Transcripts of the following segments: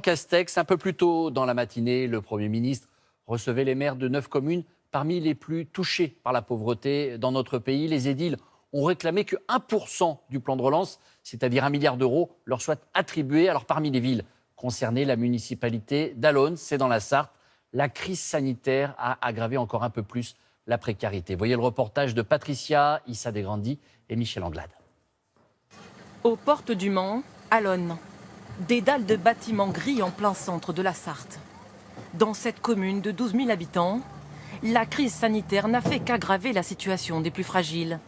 Castex, un peu plus tôt dans la matinée, le Premier ministre recevait les maires de 9 communes parmi les plus touchées par la pauvreté dans notre pays. Les édiles ont réclamé que 1% du plan de relance, c'est-à-dire 1 milliard d'euros, leur soit attribué. Alors parmi les villes concernées, la municipalité d'Allonnes, c'est dans la Sarthe. La crise sanitaire a aggravé encore un peu plus la précarité. Voyez le reportage de Patricia Issa Desgrandi et Michel Anglade. Aux portes du Mans, Allonnes. Des dalles de bâtiments gris en plein centre de la Sarthe. Dans cette commune de 12 000 habitants, la crise sanitaire n'a fait qu'aggraver la situation des plus fragiles.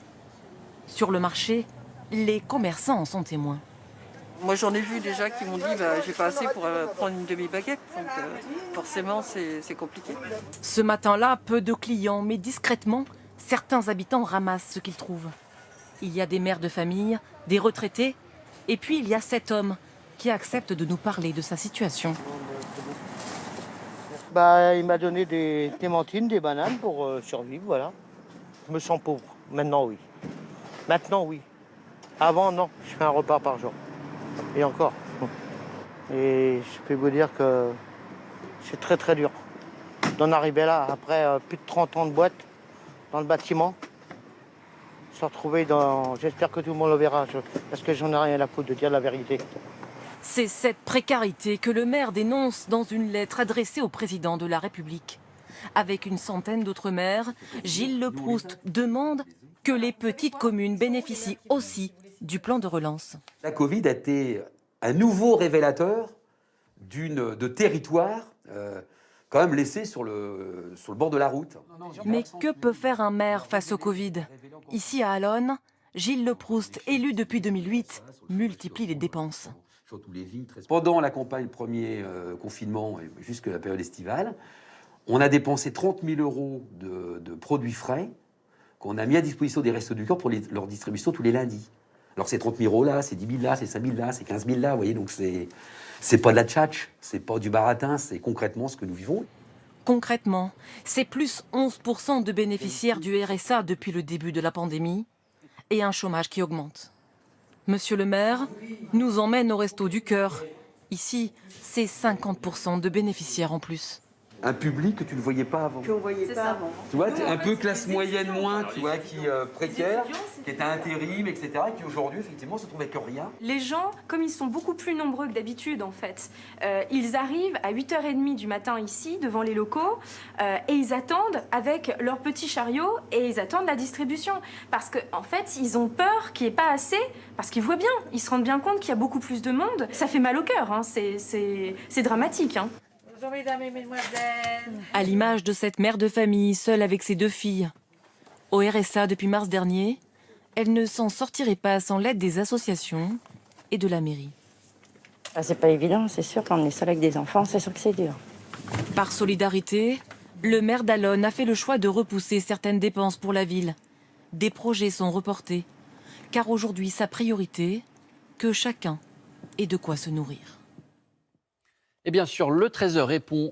Sur le marché, les commerçants en sont témoins. Moi j'en ai vu déjà qui m'ont dit j'ai pas assez pour prendre une demi-baguette, donc forcément c'est compliqué. Ce matin-là, peu de clients, mais discrètement, certains habitants ramassent ce qu'ils trouvent. Il y a des mères de famille, des retraités, et puis il y a cet homme qui accepte de nous parler de sa situation. Il m'a donné des clémentines, des bananes pour survivre, voilà. Je me sens pauvre. Maintenant, oui. Maintenant, oui. Avant, non. Je fais un repas par jour. Et encore. Et je peux vous dire que c'est très, très dur d'en arriver là, après plus de 30 ans de boîte dans le bâtiment. Se retrouver dans... J'espère que tout le monde le verra, parce que j'en ai rien à foutre de dire la vérité. C'est cette précarité que le maire dénonce dans une lettre adressée au président de la République. Avec une centaine d'autres maires, Gilles Leproust demande que les petites communes bénéficient aussi du plan de relance. La Covid a été un nouveau révélateur de territoire quand même laissé sur le bord de la route. Mais que peut faire un maire face au Covid? Ici à Allonnes, Gilles Leproust, élu depuis 2008, multiplie les dépenses. Pendant la campagne premier confinement et jusqu'à la période estivale, on a dépensé 30 000 euros de produits frais qu'on a mis à disposition des Restos du Cœur pour leur distribution tous les lundis. Alors c'est 30 000 euros là, c'est 10 000 là, c'est 5 000 là, c'est 15 000 là, vous voyez, donc c'est pas de la tchatch, c'est pas du baratin, c'est concrètement ce que nous vivons. Concrètement, c'est plus 11% de bénéficiaires du RSA depuis le début de la pandémie et un chômage qui augmente. Monsieur le maire nous emmène au Resto du Cœur. Ici, c'est 50% de bénéficiaires en plus. Un public que tu ne voyais pas avant. Qu'on voyait pas avant. Tu vois, un peu classe moyenne moins, tu vois, qui précaire, qui était intérim, etc., et qui aujourd'hui, effectivement, se trouvait que rien. Les gens, comme ils sont beaucoup plus nombreux que d'habitude, en fait, ils arrivent à 8h30 du matin ici, devant les locaux, et ils attendent avec leur petit chariot, et ils attendent la distribution. Parce qu'en fait, ils ont peur qu'il n'y ait pas assez, parce qu'ils voient bien, ils se rendent bien compte qu'il y a beaucoup plus de monde. Ça fait mal au cœur, hein, c'est dramatique, hein. Mesdames et mesdemoiselles. À l'image de cette mère de famille, seule avec ses 2 filles. Au RSA depuis mars dernier, elle ne s'en sortirait pas sans l'aide des associations et de la mairie. C'est pas évident, c'est sûr, quand on est seul avec des enfants, c'est sûr que c'est dur. Par solidarité, le maire d'Allonnes a fait le choix de repousser certaines dépenses pour la ville. Des projets sont reportés, car aujourd'hui sa priorité, que chacun ait de quoi se nourrir. Et bien sûr, le Trésor répond